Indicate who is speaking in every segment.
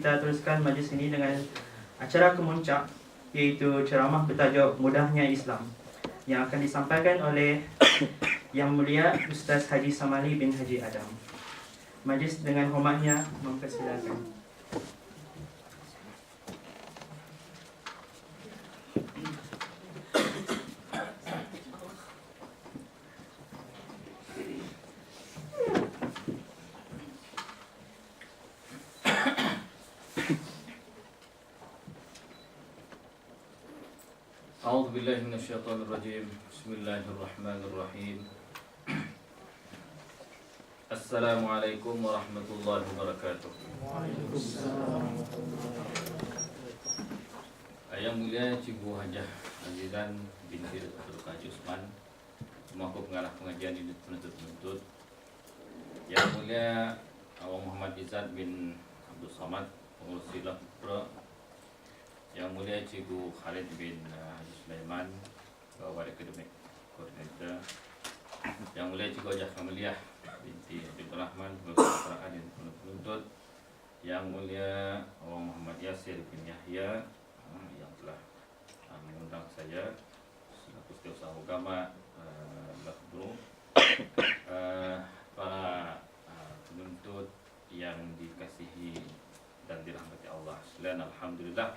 Speaker 1: kita teruskan majlis ini dengan acara kemuncak, iaitu ceramah bertajuk Mudahnya Islam yang akan disampaikan oleh Yang Mulia Ustaz Haji Samali bin Haji Adam. Majlis dengan hormatnya mempersilakan.
Speaker 2: A'udzu billahi minasyaitonir rajim. Bismillahirrahmanirrahim. Assalamualaikum warahmatullahi wabarakatuh.
Speaker 3: Waalaikumsalam.
Speaker 2: Yang mulia Cikgu Hajah Azizan binti Dr. Haji Usman, pemangku pengarah pengajian di penuntut-penuntut. Yang mulia Awang Muhammad Izzat bin Abdul Samad, pengurus Silap Pro. Yang mulia Cikgu Khalid bin Haji Sulaiman, Kepala Akademik Koordinator. Yang mulia Cikgu Hajah Kamaliah binti Habibur Rahman, pengurus Peraan dan penuntut. Yang mulia Awang Muhammad Yasir bin Yahya yang telah mengundang saya selaku Setiausaha Agama Guru, para penuntut yang dikasihi dan dirahmati Allah sekalian. Alhamdulillah,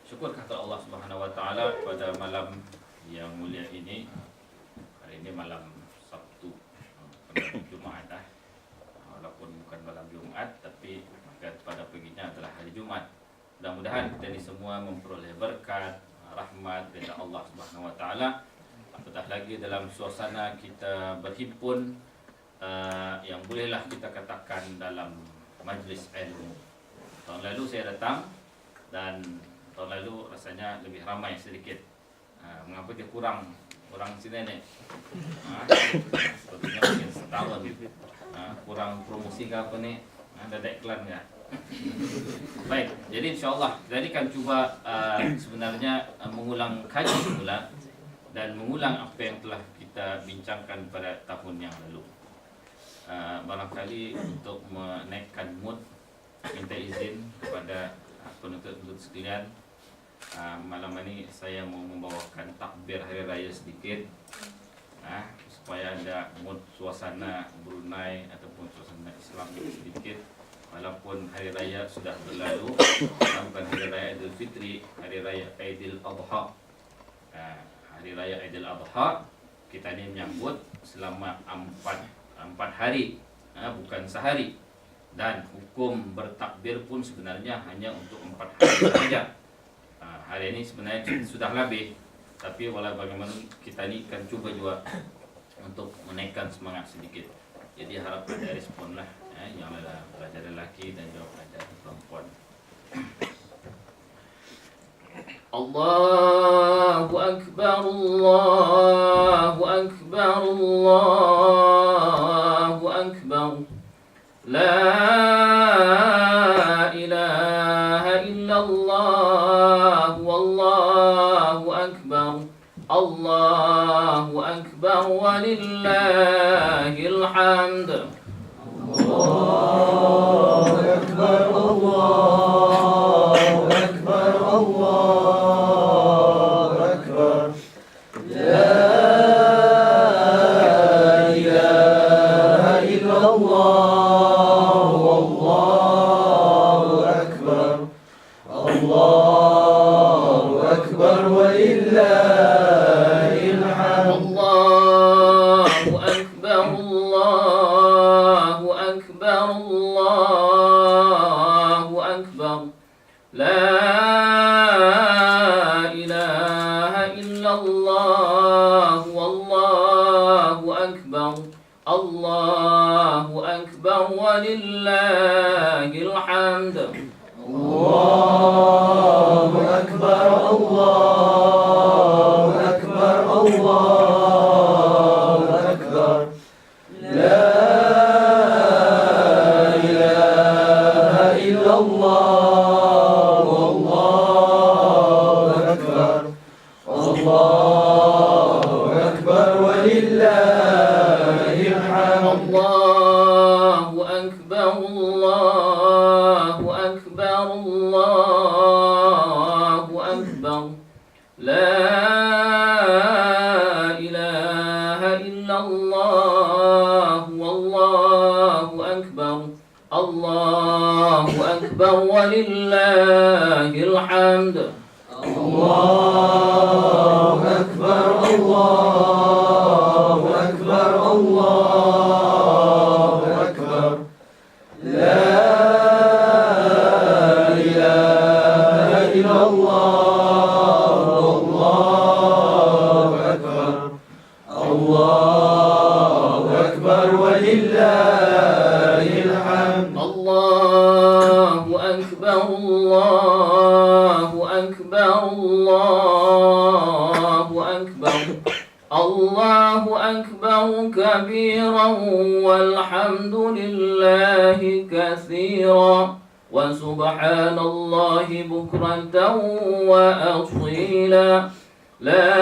Speaker 2: syukur kata Allah Subhanahu wa taala pada malam yang mulia ini. Hari ini malam Sabtu, malam Jumaat walaupun bukan malam Jumat, tapi pada paginya adalah hari Jumat. Mudah-mudahan kita ini semua memperoleh berkat, rahmat dari Allah Subhanahu wa taala. Apatah lagi dalam suasana kita berhimpun yang bolehlah kita katakan dalam majlis ilmu. Tahun lalu saya datang dan tahun lalu rasanya lebih ramai sedikit. Mengapa dia kurang orang sini ni? Sepertinya mungkin setahun kurang promosi ke apa ni? Ada iklan ke? Baik, jadi insyaAllah jadi kan cuba sebenarnya mengulang kaji semula dan mengulang apa yang telah kita bincangkan pada tahun yang lalu. Barangkali untuk menaikkan mood, minta izin kepada penuntut-penuntut sekalian, malam ini saya mau membawakan takbir hari raya sedikit, supaya ada mood suasana Brunei ataupun suasana Islam sedikit. Walaupun hari raya sudah berlalu, bukan hari raya Idul Fitri, hari raya Aidil Adha. Hari raya Aidil Adha kita ini menyambut selama 4 hari, bukan sehari. Dan hukum bertakbir pun sebenarnya hanya untuk 4 hari saja. Hari ini sebenarnya sudah lebih, tapi walau bagaimana kita ini kan cuba juga untuk menaikkan semangat sedikit. Jadi harap ada respon lah, yang ada pelajar lelaki dan juga pelajar perempuan. Allahu Akbar, Allahu Akbar, Allahu Akbar. La ilaha illallah, wallahu akbar. Allahu akbar walillahil hamd.
Speaker 3: Allahu Akbar, Allahu Akbar, Allahu Akbar. La ilaha illallah, wallahu akbar. Allahu akbar walillahil hamd.
Speaker 2: Allahu akbar, Allahu akbar, Allahu akbar. La ilaha illallah, wallahu akbar. Allahu akbar walillahil hamd.
Speaker 3: Allahu akbar, Allahu akbar, Allahu akbar. La ilaha illallah, wallahu akbar. Allahu akbar walillahil hamd.
Speaker 2: Allahu akbar, Allahu akbar, أكبر ولله الحمد.
Speaker 3: الله أكبر الله أكبر الله أكبر لا إله إلا الله الله أكبر الله أكبر ولله الحمد.
Speaker 2: الله أكبر الله أكبر الله أكبر الله أكبر كبيرا والحمد لله كثيرا وسبحان الله بكرة وأصيلا لا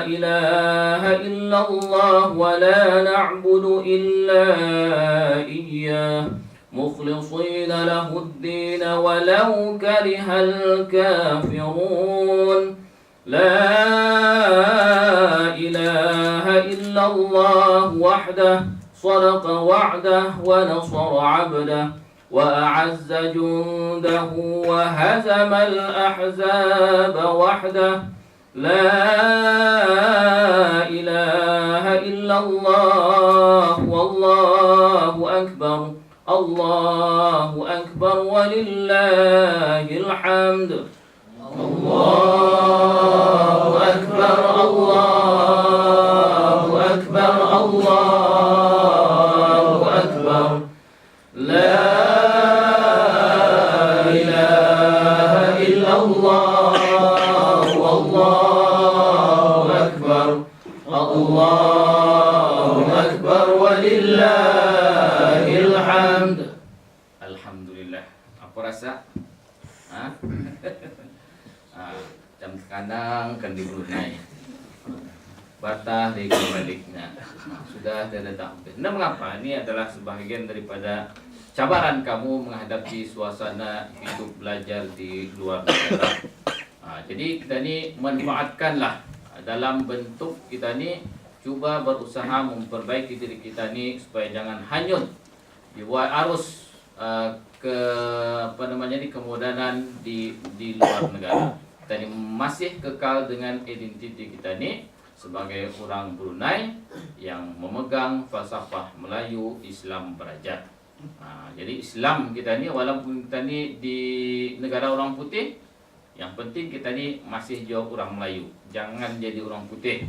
Speaker 2: إله إلا الله ولا نعبد إلا إياه مخلصين له الدين ولو كره الكافرون لا إله إلا الله وحده صدق وعده ونصر عبده وأعز جنده وهزم الأحزاب وحده لا إله إلا الله والله أكبر الله أكبر ولله الحمد.
Speaker 3: الله أكبر الله أكبر الله أكبر لا إله إلا الله والله أكبر الله أكبر ولله الحمد.
Speaker 2: Alhamdulillah. Apa rasa? Ha? Jam sekarang kan di Brunei. Batah di baliknya. Sudah tidak tampil. Nah, mengapa? Ini adalah sebahagian daripada cabaran kamu menghadapi suasana hidup belajar di luar negara. Jadi kita ni manfaatkanlah dalam bentuk kita ni cuba berusaha memperbaiki diri kita ni supaya jangan hanyut dibuat arus ke kemodanan di luar negara. Kita ni masih kekal dengan identiti kita ni sebagai orang Brunei yang memegang falsafah Melayu Islam Berajat. Jadi Islam kita ni walaupun kita ni di negara orang putih, yang penting kita ni masih jauh orang Melayu. Jangan jadi orang putih.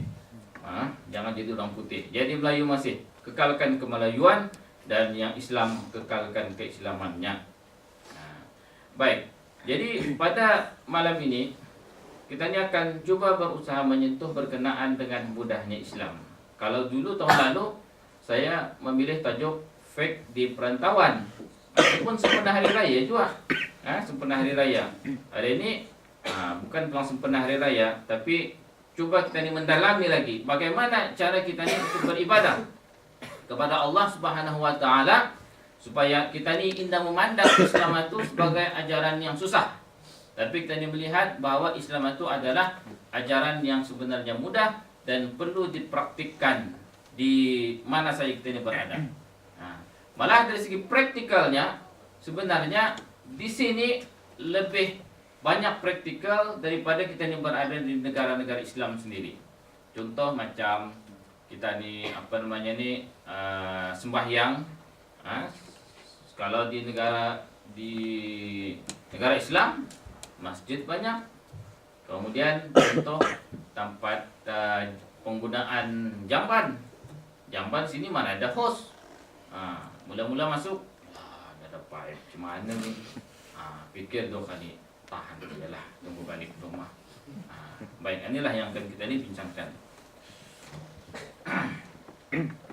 Speaker 2: Jangan jadi orang putih. Jadi Melayu masih kekalkan kemelayuan dan yang Islam kekalkan keislamannya. Baik. Jadi pada malam ini kita ni akan cuba berusaha menyentuh berkenaan dengan mudahnya Islam. Kalau dulu tahun lalu saya memilih tajuk fake di perantauan. Ataupun sempena hari raya juga. Sempena hari raya. Hari ini bukan pulang sempena hari raya, tapi cuba kita ni mendalami lagi bagaimana cara kita ni untuk beribadah kepada Allah Subhanahu wa taala supaya kita ni indah memandang Islam itu sebagai ajaran yang susah. Tapi kita ni melihat bahawa Islam itu adalah ajaran yang sebenarnya mudah dan perlu dipraktikkan di mana saja kita ni berada. Malah dari segi praktikalnya sebenarnya di sini lebih banyak praktikal daripada kita ni berada di negara-negara Islam sendiri. Contoh macam kita ni sembahyang. Kalau di negara Islam masjid banyak. Kemudian contoh tempat penggunaan jamban. Jamban sini mana ada hos. Mula-mula masuk ada pipe macam mana ni. Fikir dua kali, tahan sajalah, tunggu balik ke rumah. Baik, inilah yang akan kita ni bincangkan.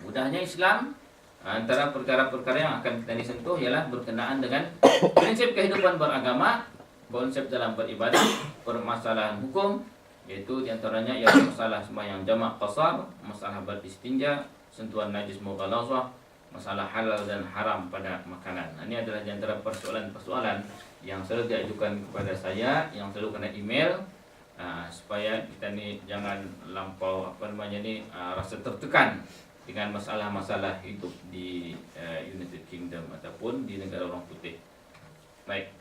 Speaker 2: Mudahnya Islam. Antara perkara-perkara yang akan kita sentuh ialah berkenaan dengan prinsip kehidupan beragama, konsep dalam beribadah, permasalahan hukum, iaitu diantaranya ialah masalah sembahyang jamak qasar, masalah beristinja, sentuhan najis mughalazah, masalah halal dan haram pada makanan. Ini adalah diantara persoalan-persoalan yang selalu diajukan kepada saya, yang selalu kena email, supaya kita ni jangan lampau rasa tertekan dengan masalah-masalah hidup di United Kingdom ataupun di negara orang putih. Baik.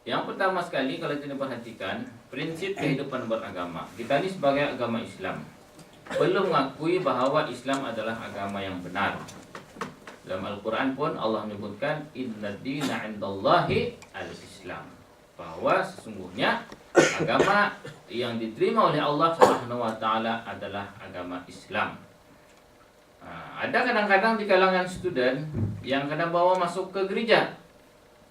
Speaker 2: Yang pertama sekali kalau kita perhatikan prinsip kehidupan beragama. Kita ini sebagai agama Islam perlu mengakui bahawa Islam adalah agama yang benar. Dalam Al-Quran pun Allah menyebutkan inna dina indallahi al-Islam, bahwa sesungguhnya agama yang diterima oleh Allah Subhanahu wa taala adalah agama Islam. Ada kadang-kadang di kalangan student yang kadang bawa masuk ke gereja.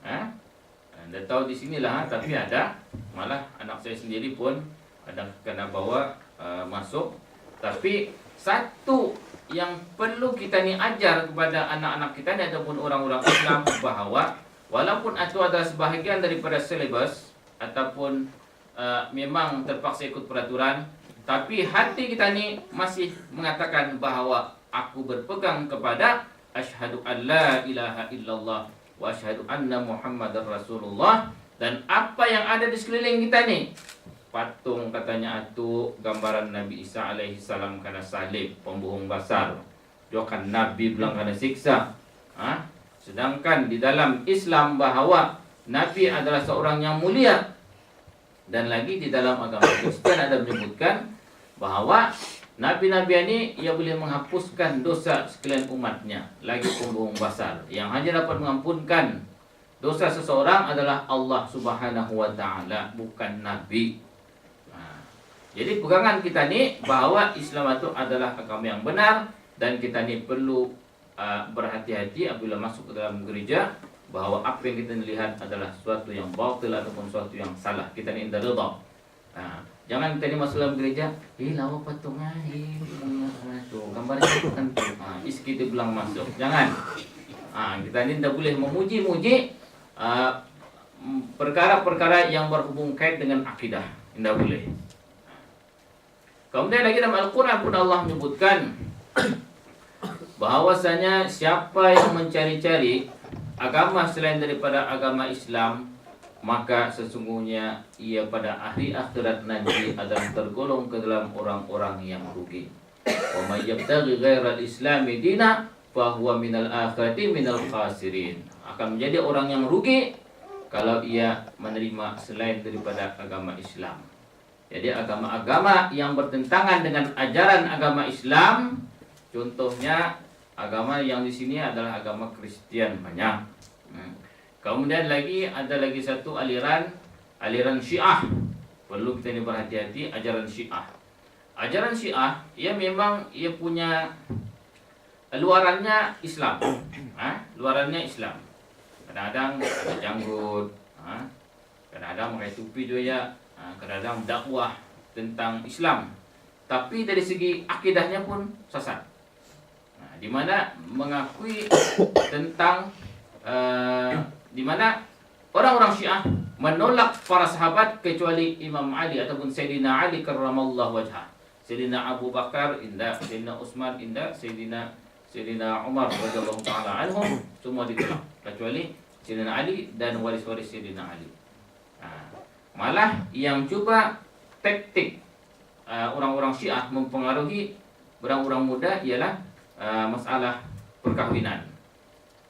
Speaker 2: Anda tahu di sinilah, tapi ada malah anak saya sendiri pun ada kena bawa masuk. Tapi satu yang perlu kita ni ajar kepada anak-anak kita ni ataupun orang-orang Islam bahawa walaupun itu adalah sebahagian daripada silabus ataupun memang terpaksa ikut peraturan, tapi hati kita ni masih mengatakan bahawa aku berpegang kepada asyhadu an la ilaha illallah wa asyhadu anna Muhammadar Rasulullah. Dan apa yang ada di sekeliling kita ni, patung katanya itu gambaran Nabi Isa alaihi salam kena salib, pembohong besar. Dia kan Nabi bilang kena siksa. Sedangkan di dalam Islam bahawa Nabi adalah seorang yang mulia. Dan lagi di dalam agama Kristen ada menyebutkan bahawa Nabi-Nabi ini ia boleh menghapuskan dosa sekalian umatnya. Lagi pembohong besar. Yang hanya dapat mengampunkan dosa seseorang adalah Allah Subhanahu wa taala, bukan Nabi. Jadi pegangan kita ni bahawa Islam itu adalah agama yang benar, dan kita ni perlu berhati-hati apabila masuk ke dalam gereja bahawa apa yang kita lihat adalah sesuatu yang batil ataupun sesuatu yang salah. Kita ni indah redha. Jangan kita ni masuk dalam gereja, lawa patung tu gambar itu kan is kita bilang masuk. Jangan. Kita ni tidak boleh memuji-muji perkara-perkara yang berhubung kait dengan akidah. Tidak boleh. Kemudian lagi dalam Al-Quran pun Allah menyebutkan bahawasanya siapa yang mencari-cari agama selain daripada agama Islam, maka sesungguhnya ia pada hari akhirat nanti adalah tergolong ke dalam orang-orang yang rugi. Wa may yabtaghi ghairal islami dina fa huwa minal akhirati minal khasirin. Akan menjadi orang yang rugi kalau ia menerima selain daripada agama Islam. Jadi agama-agama yang bertentangan dengan ajaran agama Islam, contohnya agama yang di sini adalah agama Kristian banyak. Kemudian lagi ada lagi satu aliran Syiah. Perlu kita ini berhati-hati ajaran Syiah. Ajaran Syiah ia memang ia punya luarannya Islam. Luarannya Islam. Kadang-kadang ada janggut, kadang-kadang pakai topi juga, kadang-kadang dakwah tentang Islam. Tapi dari segi akidahnya pun sesat. Di mana mengakui tentang di mana orang-orang Syiah menolak para sahabat kecuali Imam Ali ataupun Sayyidina Ali karramallahu wajhah. Sayyidina Abu Bakar indah, Sayyidina Utsman indah, Sayyidina Umar radhiyallahu taala anhum semua ditolak kecuali Sayyidina Ali dan waris-waris Sayyidina Ali. Malah yang cuba taktik orang-orang Syiah mempengaruhi orang-orang muda ialah masalah perkahwinan.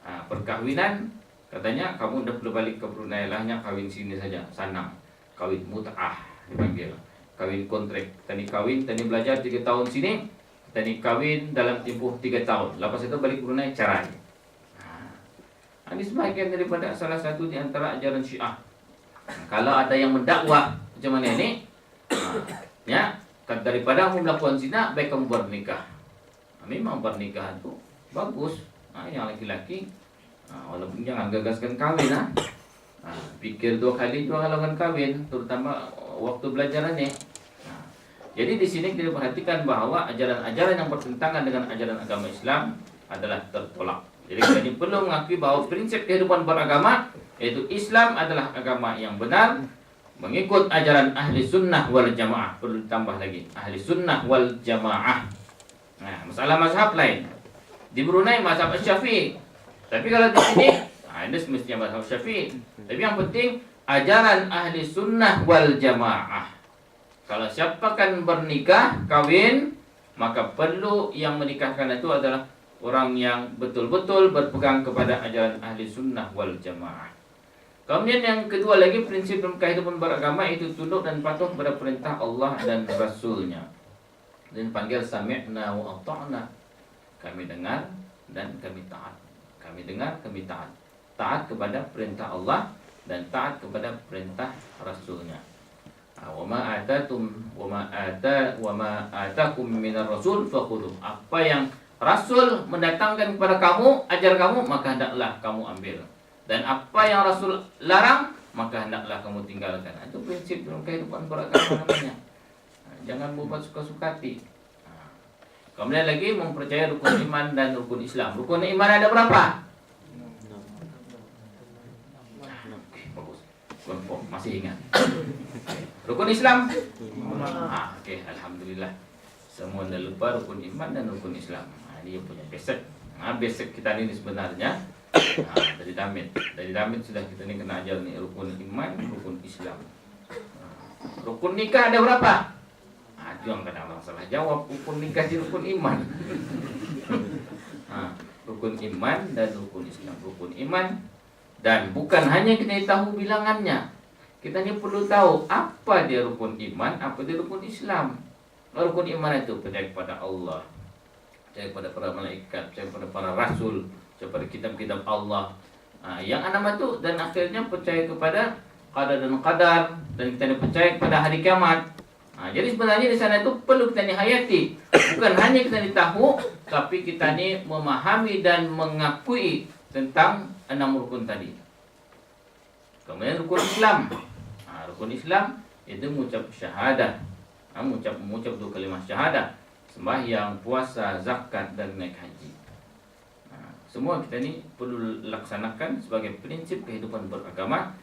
Speaker 2: Perkahwinan katanya kamu dah perlu balik ke Brunei lah, hanya kahwin sini saja, sanang. Kahwin mut'ah dipanggil. Kahwin kontrak. Tani kahwin, tani belajar 3 tahun sini, tani kahwin dalam tempoh 3 tahun. Lepas itu balik Brunei cerai. Ini sebahagian daripada salah satu di antara ajaran Syiah. Kalau ada yang mendakwah macam mana ini, ya, daripada kamu melakukan zina, baik kamu bernikah. Memang bernikah itu bagus. Yang laki-laki walaupun jangan gagaskan kahwin, pikir 2 kali juga halangan kahwin, terutama waktu belajaran ni. Jadi di sini kita perhatikan bahawa ajaran-ajaran yang bertentangan dengan ajaran agama Islam adalah tertolak. Jadi kita ini perlu mengakui bahawa prinsip kehidupan beragama, yaitu Islam adalah agama yang benar, mengikut ajaran ahli sunnah wal jamaah. Perlu ditambah lagi ahli sunnah wal jamaah. Masalah mazhab lain. Di Brunei mazhab Syafi'i. Tapi kalau di sini, ini semestinya mazhab Syafi'i. Tapi yang penting ajaran ahli sunnah wal jamaah. Kalau siapa kan bernikah, kawin, maka perlu yang menikahkan itu adalah orang yang betul-betul berpegang kepada ajaran ahli sunnah wal jamaah. Kemudian yang kedua lagi, prinsip dalam kehidupan beragama itu tunduk dan patuh pada perintah Allah dan Rasulnya. Dan panggil sami'na wa ata'na. Kami dengar dan kami taat. Kami dengar, kami taat. Taat kepada perintah Allah dan taat kepada perintah Rasulnya. Wa ma atakum minar rasul fakhudhu. Apa yang Rasul mendatangkan kepada kamu, ajar kamu, maka hendaklah kamu ambil. Dan apa yang Rasul larang, maka hendaklah kamu tinggalkan. Itu prinsip dalam kehidupan beragama namanya. Jangan berbuat suka-suka hati. Kemudian lagi mempercayai rukun iman dan rukun Islam. Rukun iman ada berapa? Bagus. Masih ingat. Rukun Islam? Oke, alhamdulillah. Semua dah lupa rukun iman dan rukun Islam. Dia punya basic. Basic kita ini sebenarnya dari damit. Dari damit sudah kita ni kena ajar ni rukun iman, rukun Islam. Rukun nikah ada berapa? Itu yang kadang orang salah jawab. Rukun nikah di rukun iman. Rukun iman dan rukun Islam. Rukun iman, dan bukan hanya kita tahu bilangannya. Kita ni perlu tahu apa dia rukun iman, apa dia rukun Islam. Rukun iman itu percaya kepada Allah, percaya kepada para malaikat, percaya kepada para rasul, percaya kepada kitab-kitab Allah. Yang anak itu, dan akhirnya percaya kepada qadar dan qadar, dan kita ni percaya kepada hari kiamat. Jadi sebenarnya di sana itu perlu kita ni hayati. Bukan hanya kita ni tahu, tapi kita ni memahami dan mengakui tentang 6 rukun tadi. Kemudian rukun Islam. Rukun Islam itu mengucap syahadah. Mengucap 2 kalimat syahadah. Sembahyang, puasa, zakat dan naik haji. Semua kita ni perlu laksanakan sebagai prinsip kehidupan beragama.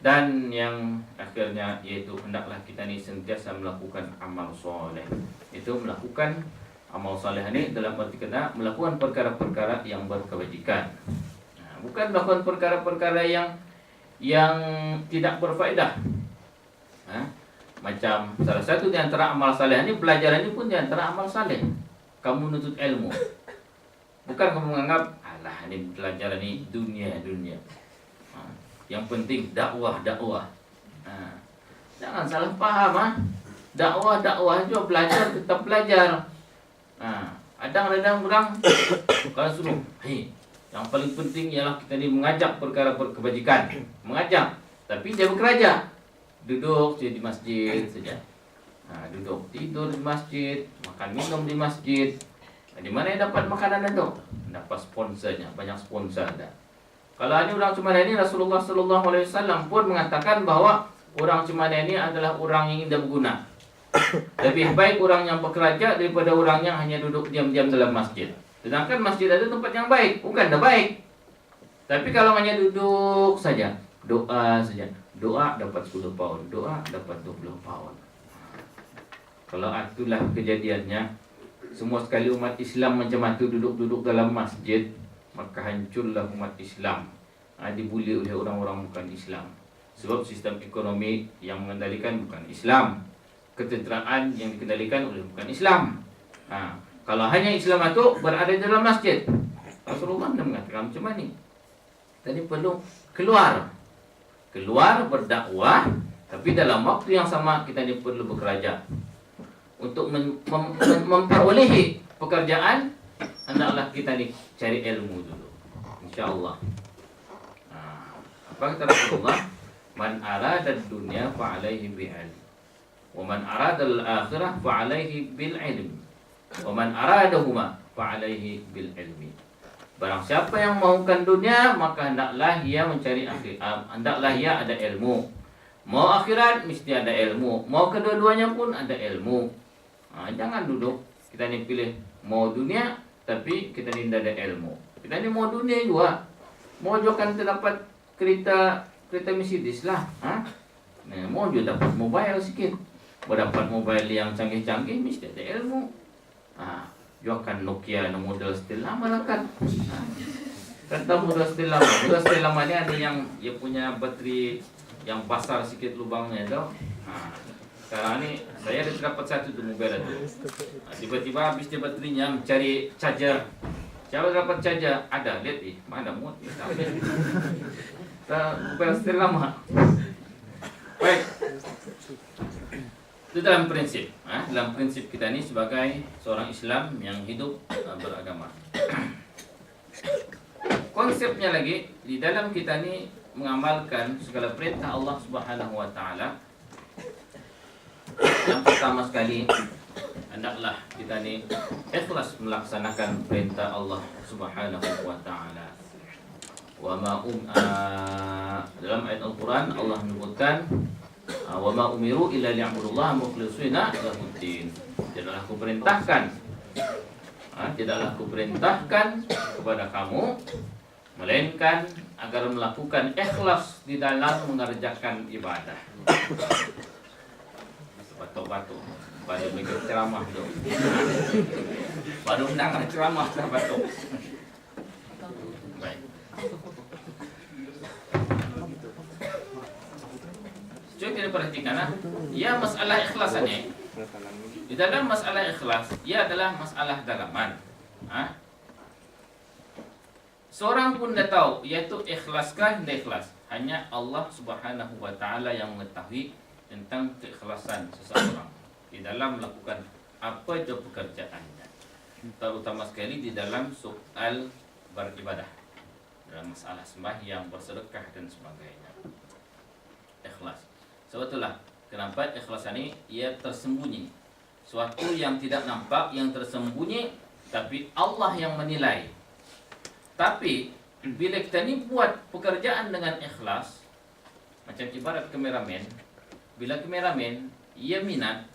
Speaker 2: Dan yang akhirnya yaitu hendaklah kita ni sentiasa melakukan amal soleh. Itu melakukan amal soleh ini dalam arti kata melakukan perkara-perkara yang berkebajikan. Bukan melakukan perkara-perkara yang tidak berfaedah. Macam salah satu di antara amal saleh ini, belajar ini pun di antara amal saleh. Kamu menuntut ilmu. Bukan kamu menganggap, alah ini belajar ini dunia. Yang penting dakwah. Jangan salah paham. Dakwah juga belajar, tetap belajar. Kadang-kadang orang kalau suruh, yang paling penting ialah kita ni mengajak perkara kebajikan. Mengajak, tapi dia bekerja. Duduk di masjid saja. Duduk tidur di masjid, makan minum di masjid. Di mana yang dapat makanan itu? Dapat sponsornya, banyak sponsor ada. Kalau ini orang Cemana ini, Rasulullah SAW pun mengatakan bahwa orang Cemana ini adalah orang yang tidak berguna. Lebih baik orang yang bekerja daripada orang yang hanya duduk diam-diam dalam masjid. Sedangkan masjid ada tempat yang baik, bukan dah baik. Tapi kalau hanya duduk saja, doa saja, doa dapat 10 pound, doa dapat 20 pound. Kalau itulah kejadiannya, semua sekali umat Islam macam itu duduk-duduk dalam masjid, maka hancurlah umat Islam. Dibuli oleh orang-orang bukan Islam. Sebab sistem ekonomi yang mengendalikan bukan Islam, ketenteraan yang dikendalikan oleh bukan Islam. Kalau hanya Islam itu berada dalam masjid, Rasulullah dah mengatakan macam ni. Tadi perlu keluar berdakwah, tapi dalam waktu yang sama kita ni perlu bekerja untuk memperolehi pekerjaan. Hendaklah kita ni cari ilmu dulu, insya-Allah. Apa kata Rasulullah? Man arada dunya fa alaihi bil ilm, wa man arada al-akhirah fa alaihi bil ilm, wa man aradahuma fa alaihi bil ilmi. Barang siapa yang mahukan dunia, maka hendaklah ia mencari akhirat, hendaklah ia ada ilmu. Mau akhirat mesti ada ilmu, mau kedua-duanya pun ada ilmu. Jangan duduk kita ni pilih mau dunia tapi kita ni tidak ada ilmu. Kita ni mau dunia juga, mau juga kan terdapat kereta Mercedes lah. Mau juga dapat mobile sikit, mau dapat mobile yang canggih-canggih mesti ada ilmu. Juga kan Nokia model stil lama lah kan. Kata model stil lama ni ada yang dia punya bateri yang besar sikit lubangnya tu. Sekarang ni saya ada terdapat satu tu mobile tu. Tiba-tiba habis dia baterinya, mencari charger. Siapa dapat charger? Ada, lihat mana muat. bukan style lama. Baik. Itu dalam prinsip. Dalam prinsip kita ini sebagai seorang Islam yang hidup beragama. Konsepnya lagi di dalam kita ini mengamalkan segala perintah Allah Subhanahu wa taala. Yang pertama sekali, hendaklah kita ini ikhlas melaksanakan perintah Allah Subhanahu wa taala. Dalam ayat Al-Qur'an Allah menyebutkan wa ma umiru illa liya'budullaha mukhlishina lahuddin. Tidaklah kuperintahkan kepada kamu melainkan agar melakukan ikhlas di dalam mengerjakan ibadah. Batuk-batuk pada mikir ceramah tu. Baru mendengar ceramah dah batuk. Baik. Cuba kita perhatikan ya masalah ikhlasannya. Di dalam masalah ikhlas, ia adalah masalah dalaman. Seorang pun dah tahu iaitu ikhlaskah tidak ikhlas. Hanya Allah Subhanahu wa taala yang mengetahui tentang keikhlasan seseorang di dalam melakukan apa itu pekerjaannya. Terutama sekali di dalam soal beribadah, dalam masalah sembahyang, bersedekah dan sebagainya. Ikhlas. Sebab itulah kenapa ikhlas ini ia tersembunyi. Suatu yang tidak nampak, yang tersembunyi, tapi Allah yang menilai. Tapi bila kita ni buat pekerjaan dengan ikhlas, macam ibarat kameramen, bila kameramen ia minat,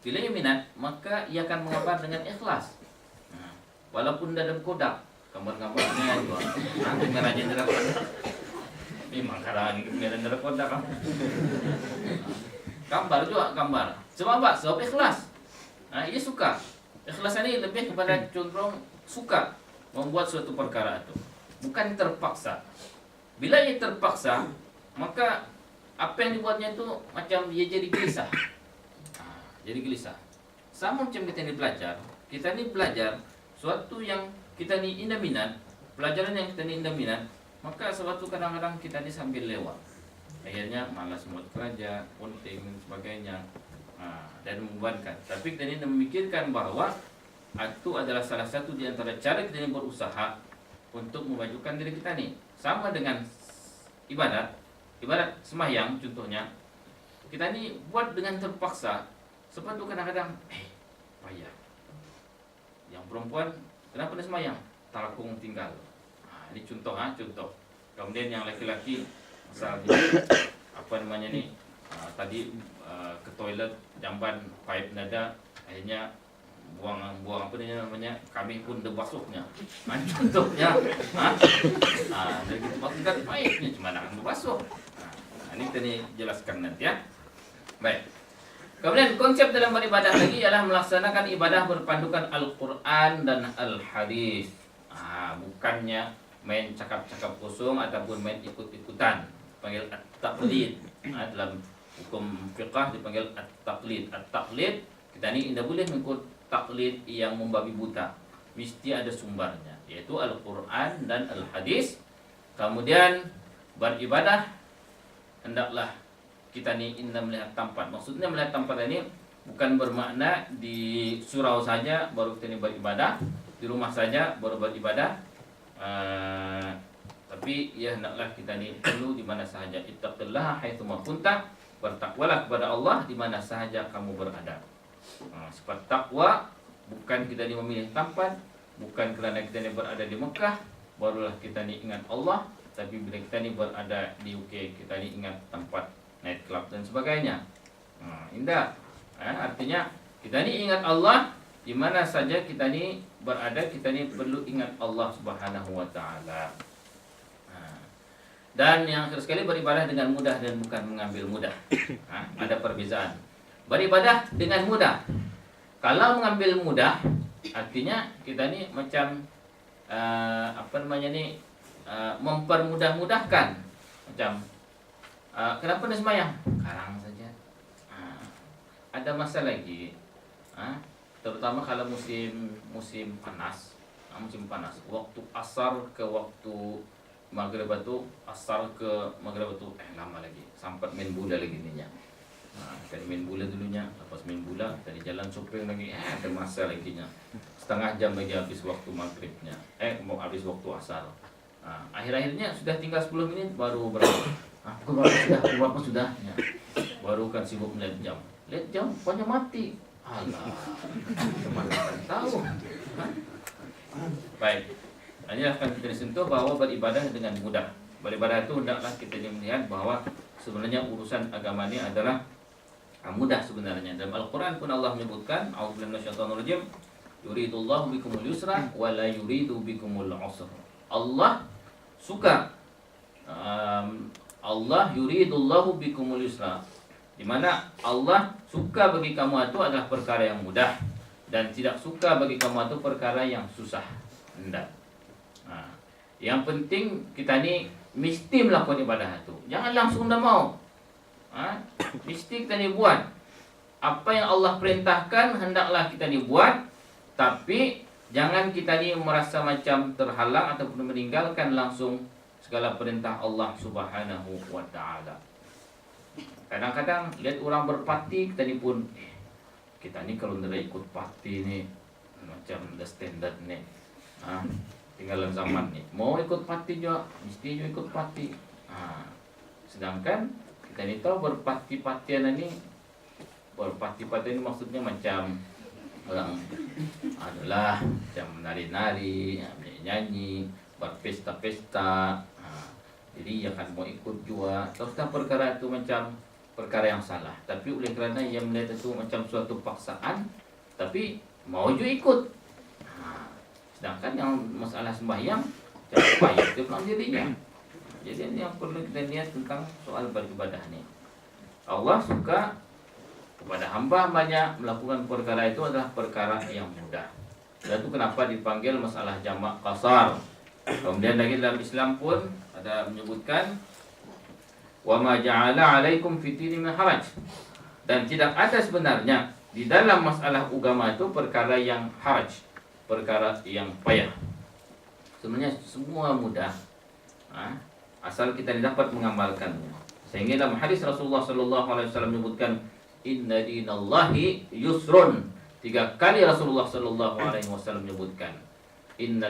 Speaker 2: bila ia minat, maka ia akan mengambar dengan ikhlas. Walaupun dalam kodak, gambar-gambarnya juga, kameranya direkod. Memang sekarang kamera direkod dah kan. Gambar juga gambar. Sebab apa? Sebab ikhlas. Ia suka. Ikhlas ini lebih kepada cenderung suka membuat suatu perkara itu, bukan terpaksa. Bila ia terpaksa, maka apa yang dibuatnya itu macam ia jadi gelisah. Jadi gelisah. Sama macam kita ni belajar. Kita ni belajar suatu yang kita ni indah minat, pelajaran yang kita ni indah minat, maka suatu kadang-kadang kita ni sambil lewat. Akhirnya malas buat kerja, penting dan sebagainya, dan membebankan. Tapi kita ni memikirkan bahawa itu adalah salah satu di antara cara kita ni berusaha untuk memajukan diri kita ni. Sama dengan ibadat sembahyang contohnya, kita ni buat dengan terpaksa. Sebab tu kadang-kadang payah. Yang perempuan kenapa dia sembahyang? Talakung tinggal. Ini contoh. Kemudian yang laki-laki misalnya apa namanya ni, tadi ke toilet jamban pipe nada, akhirnya buang apa namanya, kami pun debasuhnya. Contohnya, dari kita maksudkan pipe-nya cuma nak berbasuh. Ini kita ni jelaskan nanti ya. Baik. Kemudian konsep dalam beribadah lagi ialah melaksanakan ibadah berpandukan Al-Quran dan Al-Hadis. Bukannya main cakap-cakap kosong ataupun main ikut-ikutan. Panggil at-taqlid. Dalam hukum fiqah dipanggil at-taqlid. At-taqlid, kita ni tidak boleh mengikut taklid yang membabi buta. Mesti ada sumbernya, yaitu Al-Quran dan Al-Hadis. Kemudian beribadah hendaklah kita ni indah melihat tempat. Maksudnya melihat tempat ini bukan bermakna di surau saja baru kita ni beribadah, di rumah saja baru beribadah. Tapi ya hendaklah kita ni perlu di mana sahaja. Ittaqillaha haitsu ma kunta, bertakwalah kepada Allah di mana sahaja kamu berada. Sifat takwa bukan kita ni memilih tempat, bukan kerana kita ni berada di Mekah barulah kita ni ingat Allah, tapi bila kita ni berada di UK kita ni ingat tempat night club dan sebagainya. Indah. Artinya kita ni ingat Allah di mana saja kita ni berada, kita ni perlu ingat Allah Subhanahu wa taala. Dan yang akhir sekali, beribadah dengan mudah dan bukan mengambil mudah. Ada perbezaan. Beribadah dengan mudah. Kalau mengambil mudah, artinya kita ni macam mempermudah-mudahkan. Macam kenapa nak sembahyang? Sekarang saja. Ada masa lagi. Terutama kalau musim panas. Musim panas. Waktu asar ke waktu maghrib itu asar ke maghrib itu lama lagi, sampai main bola lagi ninya. Tadi main bola dulunya, lepas main bola tadi jalan shopping lagi, ada masa lagi nya. Setengah jam lagi habis waktu maghribnya, mau habis waktu asar. Akhir-akhirnya sudah tinggal 10 menit baru berapa? Berapa sudah? Ya. Baru kan sibuk melihat jam. Lihat jam, pokoknya mati. Alah, kemana kan tahu? Baik, ini akan kita sentuh bahwa beribadah dengan mudah. Beribadah itu hendaklah kita melihat bahwa sebenarnya urusan agama ini adalah mudah sebenarnya. Dalam Al-Quran pun Allah menyebutkan, A'udzubillahi minasyaitonirrajim, yuridullahu bikumul yusra wa la yuridu bikumul usra. Allah suka, Allah yuridullahu bikumul yusra, di mana Allah suka bagi kamu itu adalah perkara yang mudah, dan tidak suka bagi kamu itu perkara yang susah. Hendak. Yang penting kita ni mesti melakukan ibadah itu. Jangan langsung dah mau. Mesti kita ni buat. Apa yang Allah perintahkan hendaklah kita ni buat. Tapi jangan kita ni merasa macam terhalang ataupun meninggalkan langsung segala perintah Allah Subhanahu wa taala. Kadang-kadang lihat orang berparti, kita ni pun kita ni kalau tidak ikut parti ni macam the standard ni. Tinggalan zaman ni. Mau ikut parti juga, mesti juga ikut parti. Sedangkan kita ni tahu berparti-partian ni, berparti-partian ni maksudnya macam orang adalah macam menari-nari, nyanyi, berpesta-pesta. Jadi yang akan mau ikut juga, terus perkara itu macam perkara yang salah. Tapi oleh kerana yang melihat itu macam suatu paksaan, tapi mau juga ikut. Sedangkan yang masalah sembahyang, jangan payah dia pulang dirinya. Jadi ini yang perlu kita lihat tentang soal beribadah ni. Allah suka kepada hamba-hambanya melakukan perkara itu adalah perkara yang mudah. Dan itu kenapa dipanggil masalah jamak qasar. Kemudian lagi dalam Islam pun ada menyebutkan wa ma ja'ala 'alaikum fi dini min haraj. Dan tidak ada sebenarnya di dalam masalah agama itu perkara yang haraj, perkara yang payah. Sebenarnya semua mudah. Asal kita dapat mengamalkannya. Sehingga dalam hadis Rasulullah sallallahu alaihi wasallam menyebutkan inna dinallahi yusrun. 3 kali Rasulullah sallallahu alaihi wasallam menyebutkan inna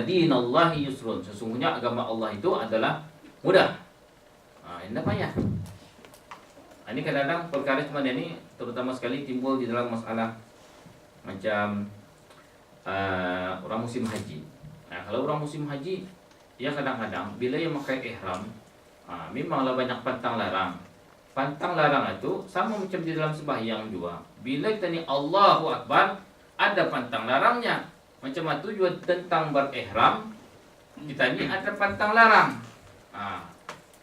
Speaker 2: dinallahi yusrun. Sesungguhnya agama Allah itu adalah mudah. Tidak payah. Ini kadang-kadang perkara sebenarnya ini terutama sekali timbul di dalam masalah macam orang musim haji. Kalau orang musim haji, ya kadang-kadang bila yang pakai ihram, memanglah banyak pantang larang. Pantang larang itu sama macam di dalam sembahyang juga. Bila kita ni Allahu Akbar, ada pantang larangnya. Macam itu juga tentang berihram, kita ni ada pantang larang.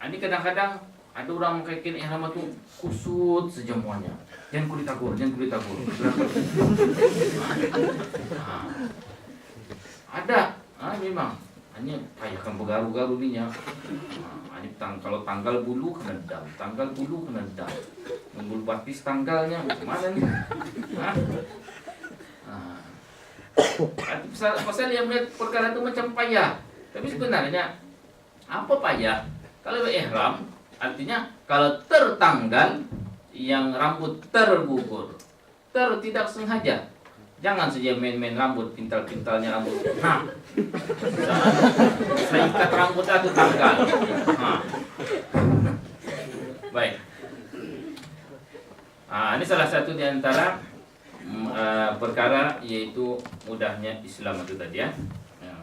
Speaker 2: Ini kadang-kadang ada orang memakai ihram itu kusut sejamuannya. Jangan kulit tagur. Ada, memang. Hanya payahkan bergaru-garu ni nya. Ini kalau tanggal bulu kena dam, Menggul batis tanggalnya mana ni? Pasal yang melihat perkara itu macam payah. Tapi sebenarnya apa payah? Kalau ihram artinya kalau tertanggal yang rambut tergugur, tidak sengaja. Jangan saja main-main rambut, pintal-pintalnya rambut. Saya ikat rambut itu tanggal. Baik. Ini salah satu di antara perkara yaitu mudahnya Islam itu tadi ya.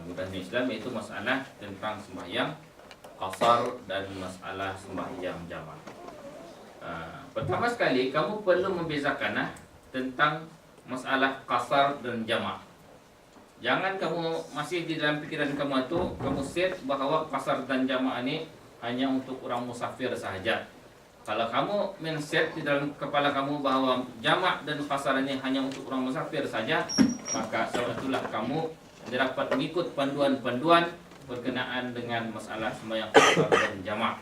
Speaker 2: Mudahnya Islam yaitu masalah tentang sembahyang qasar dan masalah sembahyang jamak. Pertama sekali kamu perlu membezakan tentang masalah qasar dan jamak. Jangan kamu masih di dalam pikiran kamu itu kamu set bahawa qasar dan jamak ini hanya untuk orang musafir sahaja. Kalau kamu men-set di dalam kepala kamu bahawa jamak dan qasar ini hanya untuk orang musafir saja, maka itulah kamu dapat mengikut panduan-panduan berkenaan dengan masalah sembahyang qasar dan jamak.